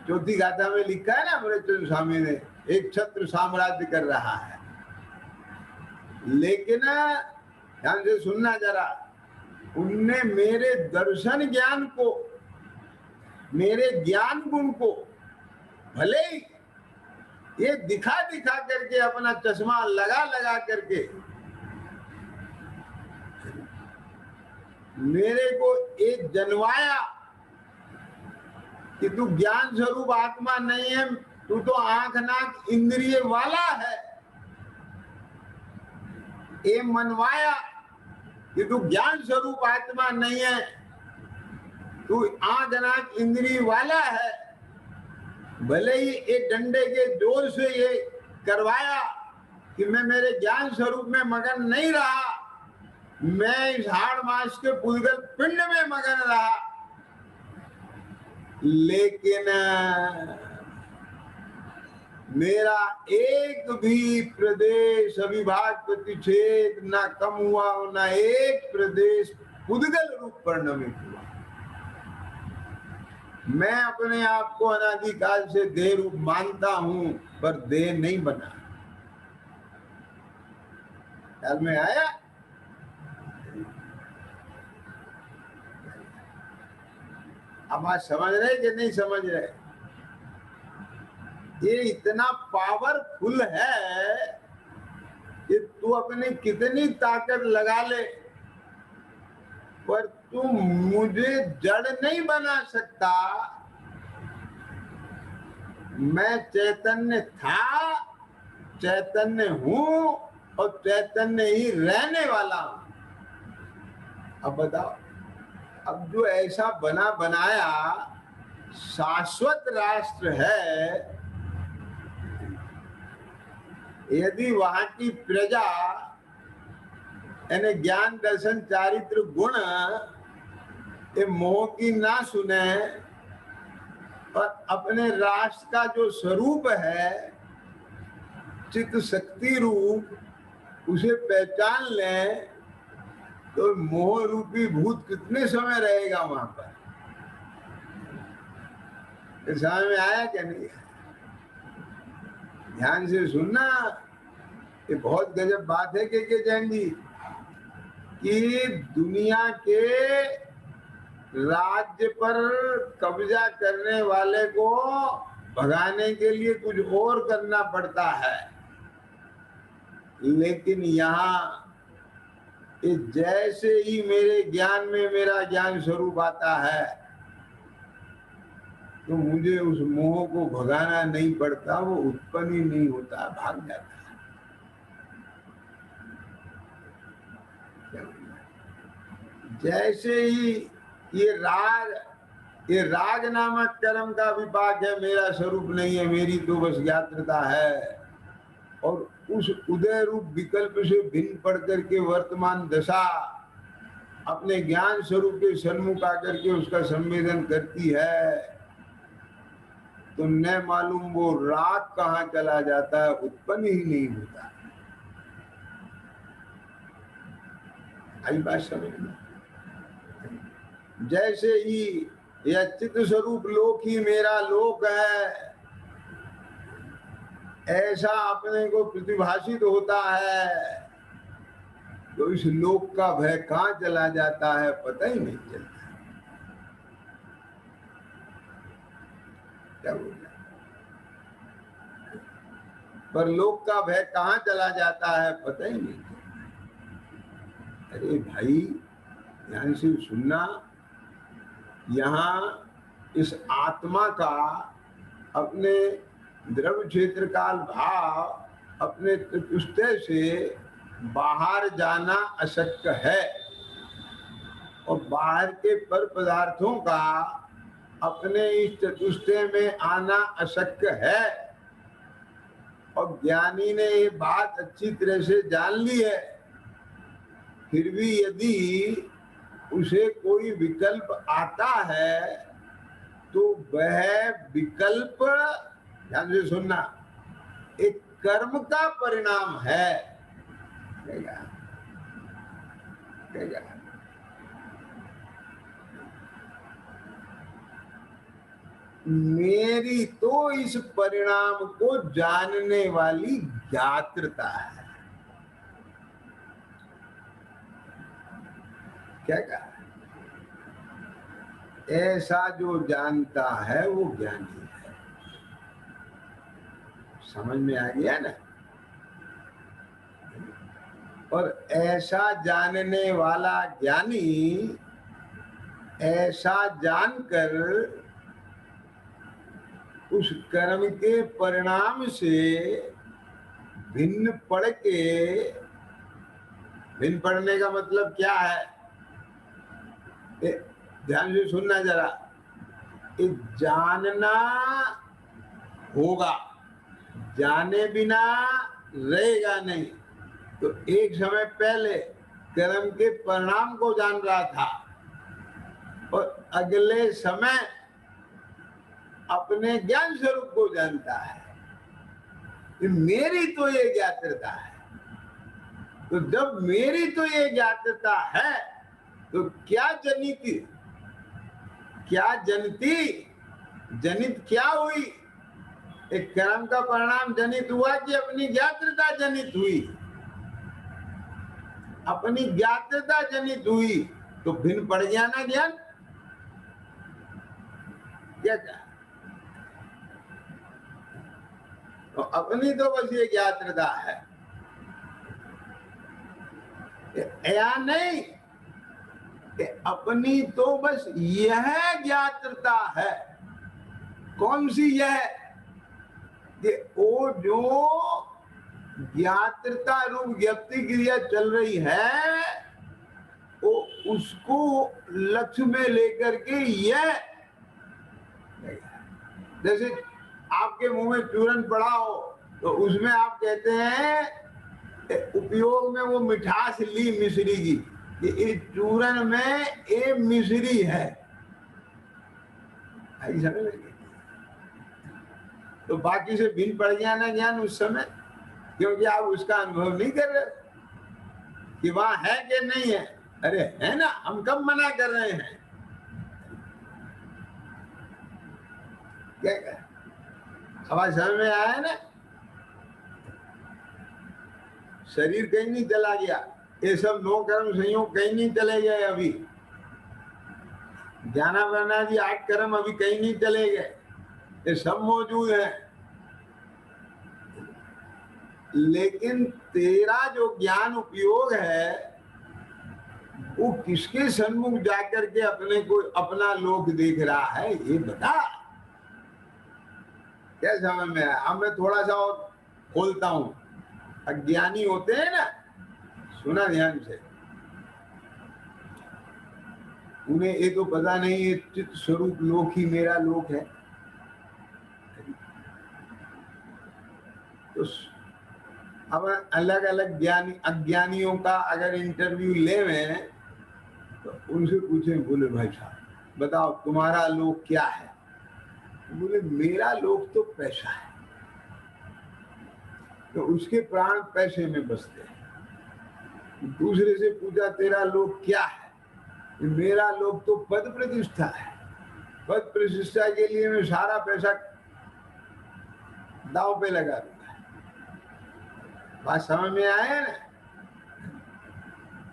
चौथी गाथा में लिखा है ना अमृतचंद्र स्वामी ने, एक छत्र साम्राज्य कर रहा है। लेकिन ध्यान से सुनना जरा, उनने मेरे दर्शन ज्ञान को, मेरे ज्ञान गुण को भले ही ये दिखा दिखा करके, अपना चश्मा लगा लगा करके मेरे को एक जनवाया कि तू ज्ञान स्वरूप आत्मा नहीं है, तू तो आंख नाक इंद्रिय वाला है। ये मनवाया कि तू ज्ञान स्वरूप आत्मा नहीं है, तू आंख नाक इंद्रिय वाला है। भले ही एक डंडे के जोर से ये करवाया कि मैं मेरे ज्ञान स्वरूप में मगन नहीं रहा, मैं इस हाड़ मास के पुद्गल पिंड में मगन रहा। लेकिन मेरा एक भी प्रदेश अविभाग प्रतिच्छेद ना कम हुआ, ना एक प्रदेश पुद्गल रूप परिणमित हुआ। मैं अपने आप को अनादिकाल से देह रूप मानता हूं, पर देह नहीं बना। ख्याल में आया? अब आज समझ रहे कि नहीं समझ रहे? ये इतना पावरफुल है कि तू अपनी कितनी ताकत लगा ले, पर तू मुझे जड़ नहीं बना सकता। मैं चैतन्य था, चैतन्य हूं, और चैतन्य ही रहने वाला हूं। अब बताओ, अब जो ऐसा बना बनाया शाश्वत राष्ट्र है, यदि वहां की प्रजा यानी ज्ञान दर्शन चारित्र गुण ये मोह की ना सुने, और अपने राष्ट्र का जो स्वरूप है चित शक्ति रूप उसे पहचान लें तो मोह रूपी भूत कितने समय रहेगा वहां पर? समझ में आया क्या नहीं? ध्यान से सुनना, ये बहुत गजब बात है के जैन जी, कि दुनिया के राज्य पर कब्जा करने वाले को भगाने के लिए कुछ और करना पड़ता है, लेकिन यहाँ जैसे ही मेरे ज्ञान में मेरा ज्ञान स्वरूप आता है तो मुझे उस मोह को भगाना नहीं पड़ता, वो उत्पन्न ही नहीं होता, भाग जाता है। जैसे ही ये राग नामक कर्म का विपाक है, मेरा स्वरूप नहीं है, मेरी तो बस ज्ञात्रता है, और उस उदय रूप विकल्प से भिन्न पड़ करके वर्तमान दशा अपने ज्ञान स्वरूप के सन्मुख आकर के उसका संवेदन करती है, तो न मालूम वो राग कहाँ चला जाता है, उत्पन्न ही नहीं होता। आई बात समझ में? जैसे ही यह चित्त स्वरूप लोक ही मेरा लोक है, ऐसा अपने को प्रतिभाषित होता है, तो इस लोक का भय कहाँ चला जाता है पता ही नहीं चलता। क्या बोल रहे? पर लोक का भय कहाँ चला जाता है पता ही नहीं चलता। अरे भाई ध्यान से सुनना, यहाँ इस आत्मा का अपने द्रव्य क्षेत्र काल भाव अपने चतुष्टय से बाहर जाना अशक्य है, और बाहर के पर पदार्थों का अपने इस चतुष्टय में आना अशक्य है, और ज्ञानी ने ये बात अच्छी तरह से जान ली है, फिर भी यदि उसे कोई विकल्प आता है तो वह विकल्प, ध्यान से सुनना, एक कर्म का परिणाम है। क्या मेरी तो इस परिणाम को जानने वाली ज्ञात्रता है। क्या कहा? ऐसा जो जानता है वो ज्ञानी है। समझ में आ गया ना? और ऐसा जानने वाला ज्ञानी ऐसा जानकर उस कर्म के परिणाम से भिन्न पड़ के, भिन्न पड़ने का मतलब क्या है? ध्यान से सुनना जरा, जानना होगा, जाने बिना रहेगा नहीं। तो एक समय पहले कर्म के परिणाम को जान रहा था, और अगले समय अपने ज्ञान स्वरूप को जानता है कि मेरी तो ये ज्ञात्रता है। तो जब मेरी तो ये ज्ञात्रता है तो क्या जनित जनित क्या हुई? एक कर्म का परिणाम जनित हुआ कि अपनी ज्ञात्रता जनित हुई? अपनी ज्ञात्रता जनित हुई, तो भिन्न पड़ गया ना ज्ञान। क्या कहा? तो अपनी तो बस ये ज्ञात्रता है, या नहीं कि अपनी तो बस यह ज्ञात्रता है। कौन सी यह? कि वो जो ज्ञात्रता रूप ज्ञप्ति क्रिया चल रही है, वो उसको लक्ष्य में लेकर के यह, जैसे आपके मुंह में चूरन पड़ा हो तो उसमें आप कहते हैं उपयोग में वो मिठास ली मिश्री की, कि इस चूरन में एक मिश्री है। समझ, तो बाकी से भिन्न पड़ गया ना ज्ञान उस समय। क्योंकि आप उसका अनुभव नहीं कर रहे कि वहां है कि नहीं है। अरे है ना, हम कब मना कर रहे हैं? क्या आवाज समझ में आया ना? शरीर कहीं नहीं चला गया, ये सब नो कर्म संयोग कहीं नहीं चले गए। अभी ज्ञानावरणादि 8 कर्म अभी कहीं नहीं चले गए, ये सब मौजूद है। लेकिन तेरा जो ज्ञान उपयोग है वो किसके सन्मुख जाकर के अपने को अपना लोक देख रहा है, ये बता। क्या समझ में आया? अब मैं थोड़ा सा और खोलता हूं। अज्ञानी होते हैं ना, सुना ध्यान से, उन्हें ये तो पता नहीं ये चित्त स्वरूप लोक ही मेरा लोक है। तो अब अलग अलग ज्ञानी अज्ञानियों का अगर इंटरव्यू ले में तो उनसे पूछे, बोले भाई साहब बताओ तुम्हारा लोक क्या है? बोले मेरा लोक तो पैसा है। तो उसके प्राण पैसे में बसते हैं। दूसरे से पूछा तेरा लोक क्या है? मेरा लोक तो पद प्रतिष्ठा है, पद प्रतिष्ठा के लिए मैं सारा पैसा दांव पे लगा दूंगा। बात समझ में आया ना?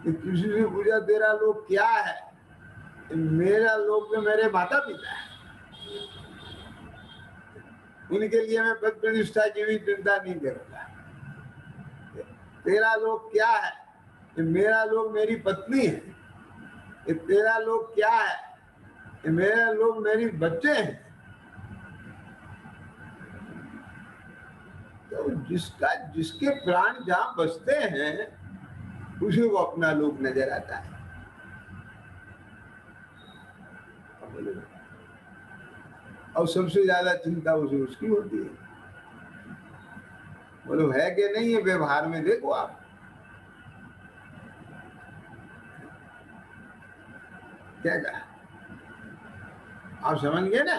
किसी से पूछा तेरा लोक क्या है? मेरा लोक तो मेरे माता पिता है, उनके लिए मैं पद प्रतिष्ठा की भी चिंता नहीं करूंगा। तेरा लोक क्या है? मेरा लोक मेरी पत्नी है। तेरा लोक क्या है? मेरा लोक मेरी बच्चे हैं। तो जिसके प्राण जहां बसते हैं उसे वो अपना लोक नजर आता है। और सबसे ज्यादा चिंता उसे उसकी होती है। बोलो है कि नहीं है? व्यवहार में देखो आप। क्या कहा? आप समझ गए ना?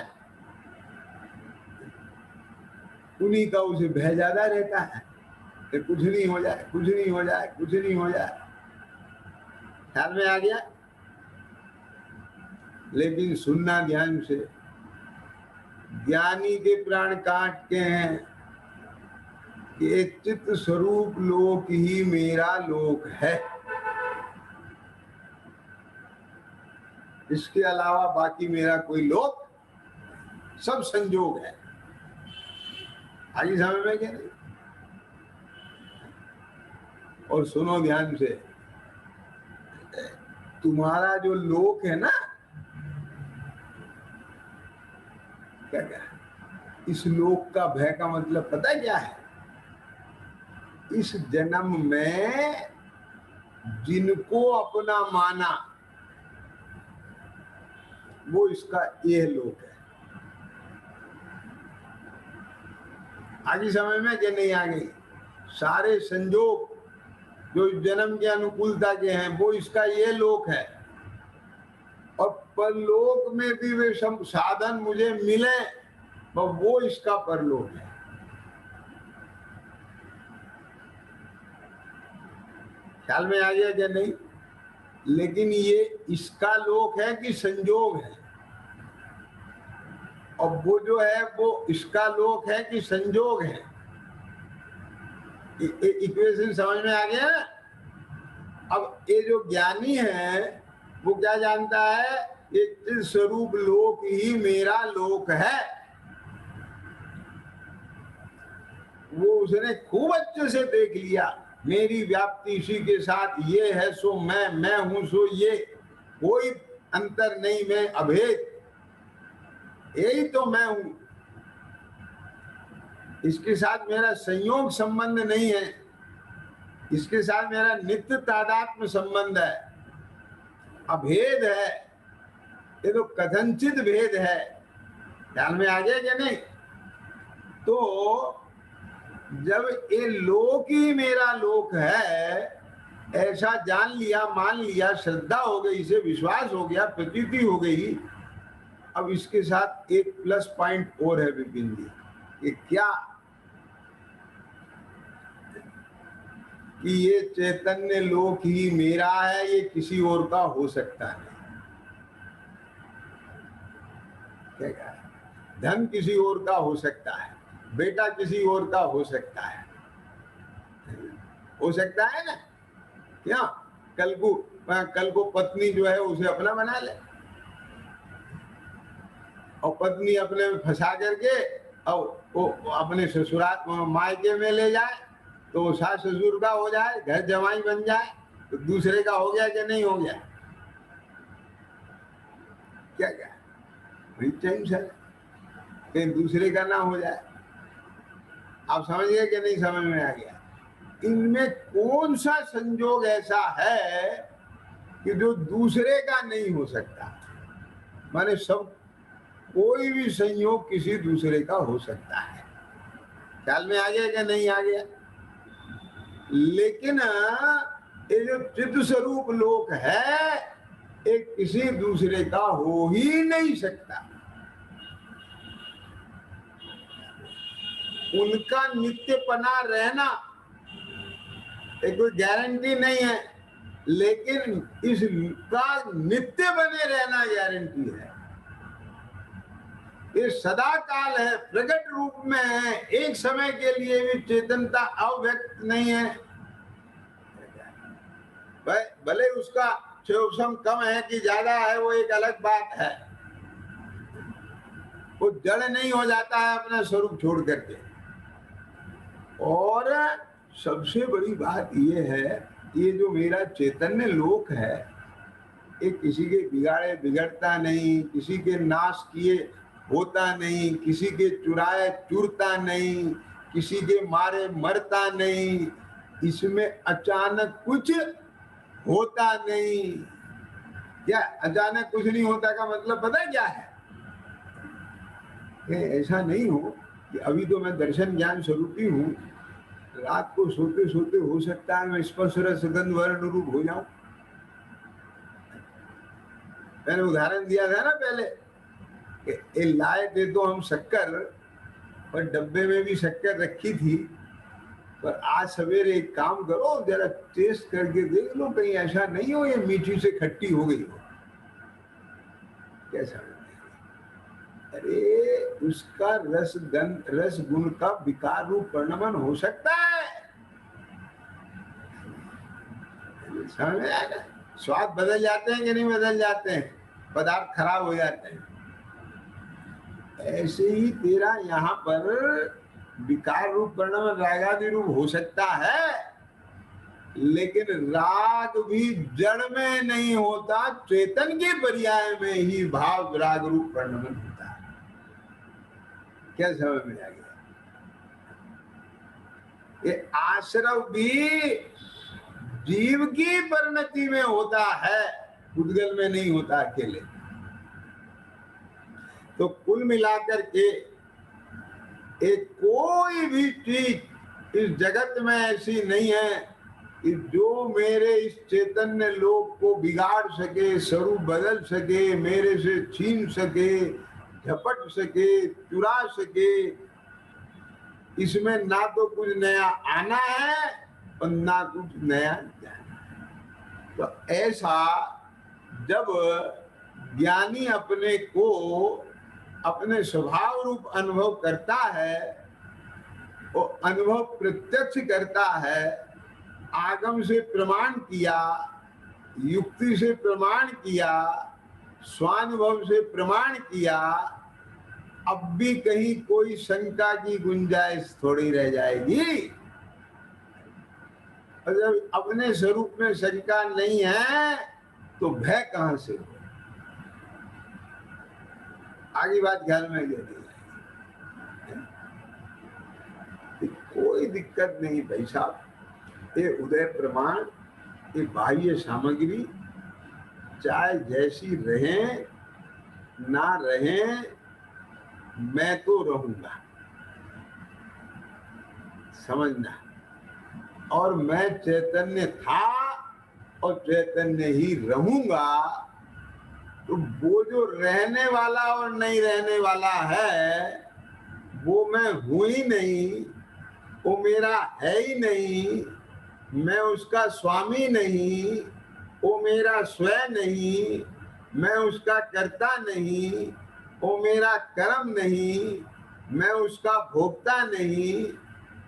उन्हीं का उसे भय ज्यादा रहता है कि कुछ नहीं हो जाए, कुछ नहीं हो जाए, कुछ नहीं हो जाए। ख्याल में आ गया? लेकिन सुनना ध्यान से, ज्ञानी के प्राण काटते हैं कि चित्त स्वरूप लोक ही मेरा लोक है, इसके अलावा बाकी मेरा कोई लोक, सब संजोग है। आगे समझ में क्या नहीं? और सुनो ध्यान से, तुम्हारा जो लोक है ना, क्या क्या इस लोक का भय का मतलब पता क्या है? इस जन्म में जिनको अपना माना वो इसका यह लोक है। आगे समझ में कि नहीं आ गई? सारे संजोग जो जन्म के अनुकूलता के हैं वो इसका ये लोक है। और परलोक में भी वे साधन मुझे मिले तो वो इसका परलोक है। ख्याल में आ गया क्या नहीं? लेकिन ये इसका लोक है कि संजोग है? और वो जो है वो इसका लोक है कि संजोग है? इक्वेशन समझ में आ गया? अब ये जो ज्ञानी है वो क्या जानता है? ये स्वरूप लोक ही मेरा लोक है। वो उसने खूब अच्छे से देख लिया, मेरी व्याप्ति इसी के साथ ये है, सो मैं हूं सो ये, कोई अंतर नहीं, मैं अभेद, यही तो मैं हूं, इसके साथ मेरा संयोग संबंध नहीं है, इसके साथ मेरा नित्य तादात्म्य संबंध है, अभेद है, ये तो कथनचित भेद है। ध्यान में आ गया क्या नहीं? तो जब ये लोक ही मेरा लोक है ऐसा जान लिया, मान लिया, श्रद्धा हो गई, इसे विश्वास हो गया, प्रतीति हो गई, अब इसके साथ एक प्लस पॉइंट और है विपिन जी। ये क्या? कि ये चैतन्य लोक ही मेरा है, ये किसी और का हो सकता नहीं। क्या कहा? धन किसी और का हो सकता है, बेटा किसी और का हो सकता है ना? क्या कल को पत्नी जो है उसे अपना बना ले, और पत्नी अपने में फंसा करके और वो अपने ससुराल मायके में ले जाए तो सास ससुर का हो जाए, घर जमाई बन जाए, तो दूसरे का हो गया कि नहीं हो गया? क्या क्या वही टेंशन, कहीं दूसरे का ना हो जाए। आप समझ गए कि नहीं समझ में आ गया? इनमें कौन सा संजोग ऐसा है कि जो दूसरे का नहीं हो सकता? माने सब, कोई भी संयोग किसी दूसरे का हो सकता है। ख्याल में आ गया कि नहीं आ गया? लेकिन ये जो चित्त स्वरूप लोक है, एक किसी दूसरे का हो ही नहीं सकता। उनका नित्यपना रहना एक कोई गारंटी नहीं है, लेकिन इसका नित्य बने रहना गारंटी है। ये सदा काल है, प्रकट रूप में है, एक समय के लिए भी चेतनता अव्यक्त नहीं है। भले उसका क्षोभम कम है कि ज्यादा है, वो एक अलग बात है। वो जड़ नहीं हो जाता है अपना स्वरूप छोड़ करके। और सबसे बड़ी बात ये है, ये जो मेरा चैतन्य लोक है, ये किसी के बिगाड़े बिगड़ता नहीं, किसी के नाश किए होता नहीं, किसी के चुराए चुरता नहीं, किसी के मारे मरता नहीं, इसमें अचानक कुछ होता नहीं। क्या अचानक कुछ नहीं होता का मतलब पता है क्या है? ऐसा नहीं हो कि अभी तो मैं दर्शन ज्ञान स्वरूपी हूँ, रात को सोते सोते हो सकता है मैं स्पर्श रस गंध वर्ण रूप हो जाऊं। मैंने उदाहरण दिया था ना पहले, कि लाए थे तो हम शक्कर, पर डब्बे में भी शक्कर रखी थी, पर आज सवेरे एक काम करो, जरा टेस्ट करके देख लो, कहीं ऐसा नहीं हो ये मीठी से खट्टी हो गई हो। कैसा? अरे उसका रस गुण का विकार रूप परिणमन हो सकता है। समझ में आएगा? स्वाद बदल जाते हैं कि नहीं बदल जाते हैं? पदार्थ खराब हो जाते हैं। ऐसे ही तेरा यहाँ पर विकार रूप परिणमन रागादि रूप हो सकता है, लेकिन राग भी जड़ में नहीं होता, चेतन के पर्याय में ही भाव राग रूप परिणमन होता है। क्या समझ में आ गया? ये आश्रव भी जीव की परिणति में होता है, उद्गल में नहीं होता अकेले। तो कुल मिलाकर के एक कोई भी चीज इस जगत में ऐसी नहीं है कि जो मेरे इस चैतन्य लोक को बिगाड़ सके, स्वरूप बदल सके, मेरे से छीन सके, झपट सके, चुरा सके। इसमें ना तो कुछ नया आना है और ना कुछ नया जाना है। तो ऐसा जब ज्ञानी अपने को अपने स्वभाव रूप अनुभव करता है, वो अनुभव प्रत्यक्ष करता है, आगम से प्रमाण किया, युक्ति से प्रमाण किया, स्वानुभव से प्रमाण किया, अब भी कहीं कोई शंका की गुंजाइश थोड़ी रह जाएगी। और जब अपने स्वरूप में शंका नहीं है तो भय कहां से हो? आगे बात ख्याल में ले ली। कोई दिक्कत नहीं भाई साहब, ये उदय प्रमाण, ये बाह्य सामग्री चाहे जैसी रहे ना रहे, मैं तो रहूंगा, समझना। और मैं चैतन्य था और चैतन्य ही रहूंगा। तो वो जो रहने वाला और नहीं रहने वाला है, वो मैं हूं ही नहीं, वो मेरा है ही नहीं, मैं उसका स्वामी नहीं, वो मेरा स्वयं नहीं, मैं उसका कर्ता नहीं, वो मेरा कर्म नहीं, मैं उसका भोक्ता नहीं,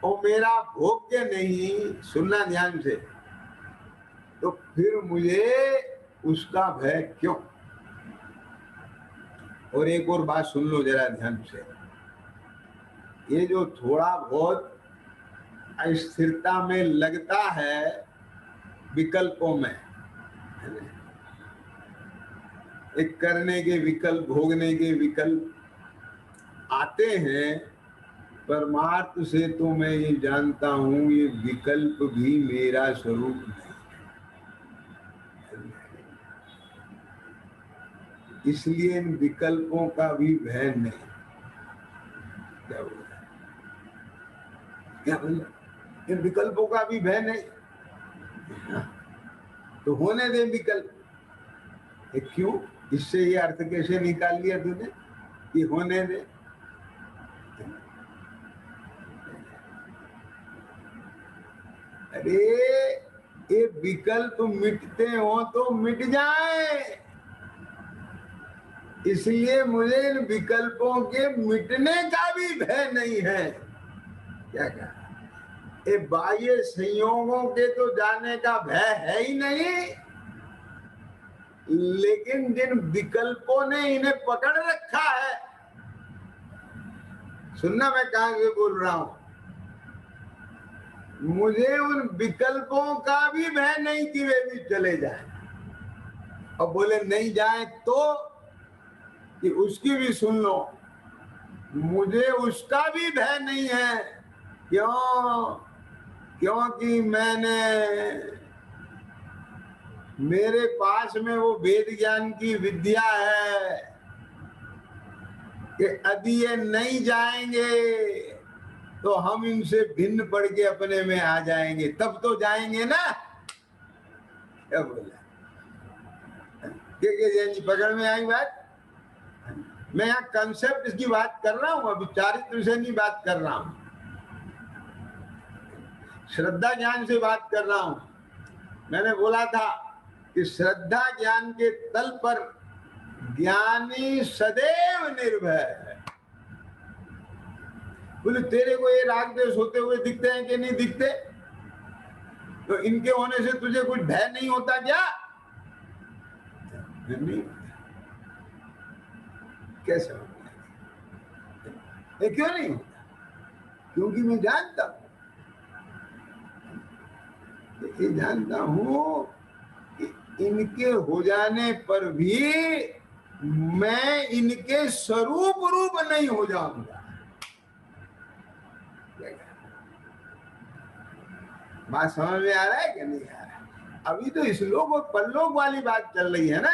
वो मेरा भोग्य नहीं। सुनना ध्यान से। तो फिर मुझे उसका भय क्यों? और एक और बात सुन लो जरा ध्यान से। ये जो थोड़ा बहुत अस्थिरता में लगता है विकल्पों में, एक करने के विकल्प, भोगने के विकल्प आते हैं, परमार्थ से तो मैं ये जानता हूं ये विकल्प भी मेरा स्वरूप नहीं, इसलिए इन विकल्पों का भी भय नहीं। क्या बोला? क्या बोला? इन विकल्पों का भी भय नहीं, तो होने दे विकल्प। क्यों? इससे ये अर्थ कैसे निकाल लिया तूने कि होने दे? अरे ये विकल्प मिटते हो तो मिट जाए, इसलिए मुझे इन विकल्पों के मिटने का भी भय नहीं है। क्या कहा? ये बाह्य संयोगों के तो जाने का भय है ही नहीं, लेकिन जिन विकल्पों ने इन्हें पकड़ रखा है, सुनना मैं कहां से बोल रहा हूं, मुझे उन विकल्पों का भी भय नहीं कि वे भी चले जाएं। और बोले नहीं जाए तो कि उसकी भी सुन लो, मुझे उसका भी भय नहीं है। क्यों? क्योंकि मेरे पास में वो वेद ज्ञान की विद्या है कि यदि ये नहीं जाएंगे तो हम इनसे भिन्न पड़ के अपने में आ जाएंगे, तब तो जाएंगे ना। क्या बोला? जैन जी पकड़ में आई बात? मैं यहाँ कंसेप्ट की बात कर रहा हूँ, अभी चारित्र से नहीं बात कर रहा हूँ, श्रद्धा ज्ञान से बात कर रहा हूं। मैंने बोला था कि श्रद्धा ज्ञान के तल पर ज्ञानी सदैव निर्भय है। बोले तेरे को ये राग द्वेष होते हुए दिखते हैं कि नहीं दिखते? तो इनके होने से तुझे कुछ भय नहीं होता क्या? नहीं। कैसे होता? क्यों नहीं होता? क्योंकि मैं जानता हूं, ये जानता हूं कि इनके हो जाने पर भी मैं इनके स्वरूप रूप नहीं हो जाऊंगा। बात समझ में आ रहा है कि नहीं आ रहा? अभी तो इस लोक और परलोक वाली बात चल रही है ना।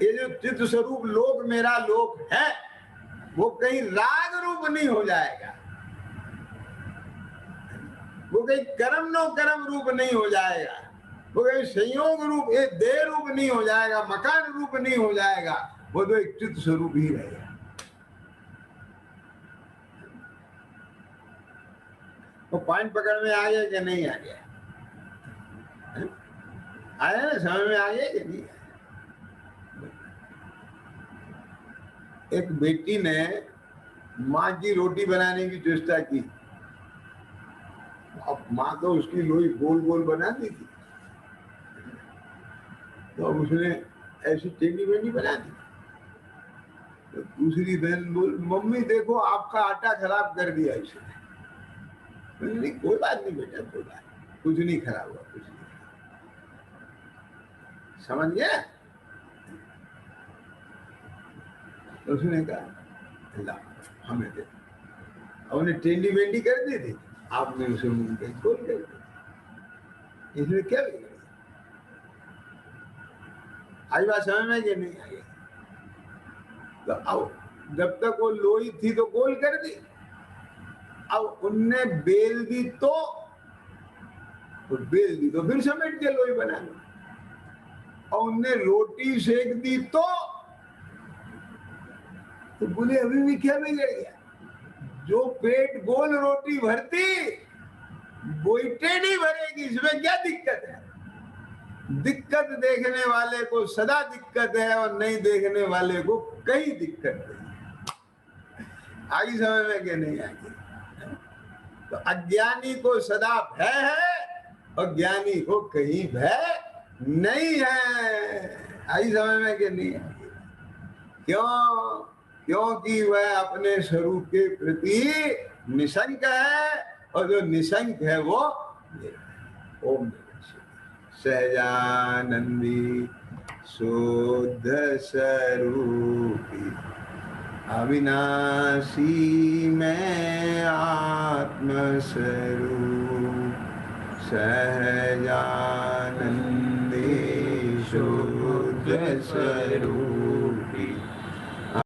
ये जो चित्त स्वरूप लोक मेरा लोक है, वो कहीं राग रूप नहीं हो जाएगा, वो कहीं कर्म नो कर्म रूप नहीं हो जाएगा, वो कहीं संयोग रूप, एक देह रूप नहीं हो जाएगा, मकान रूप नहीं हो जाएगा, वो तो एक चित्त स्वरूप ही रहेगा। वो पॉइंट पकड़ में आ गया कि नहीं आ गया? आया ना? समझ में आ गया कि नहीं? एक बेटी ने माँ की रोटी बनाने की चेष्टा की, अब माँ तो उसकी लोई गोल गोल बना दी थी, तो अब उसने ऐसी टेढ़ी मेढ़ी बना दी। तो दूसरी बहन बोल, मम्मी देखो आपका आटा खराब कर दिया इसने। नहीं कोई बात नहीं बेटा, कोई बात, कुछ नहीं खराब हुआ, कुछ नहीं। समझ गया? तो उसने कहा ला हमें दे, उन्हें टेढ़ी मेढ़ी कर दी थी, आपने उसे मुंह पे खोल कर दी, इसमें क्या बिगड़ा? आई बात समझ में कि नहीं आई? तो अब जब तक वो लोई थी तो गोल कर दी, अब उनने बेल दी तो बेल दी तो फिर समेट के लोई बना ली, और उनने रोटी सेक दी तो बोले अभी भी क्या बिगड़ गया? जो पेट गोल रोटी भरती बोइटे नहीं भरेगी, इसमें क्या दिक्कत है? दिक्कत देखने वाले को सदा दिक्कत है और नहीं देखने वाले को कई दिक्कत है। आई समझ में कि नहीं आई? तो अज्ञानी को सदा भय है और ज्ञानी को कहीं भय नहीं है। आई समझ में कि नहीं आई? क्यों? क्योंकि वह अपने स्वरूप के प्रति निशंक है और जो निशंक है वो ओम सहजानंदी शुद्ध स्वरूपी अविनाशी में आत्म स्वरूप सहजानंदी शुद्ध स्वरूप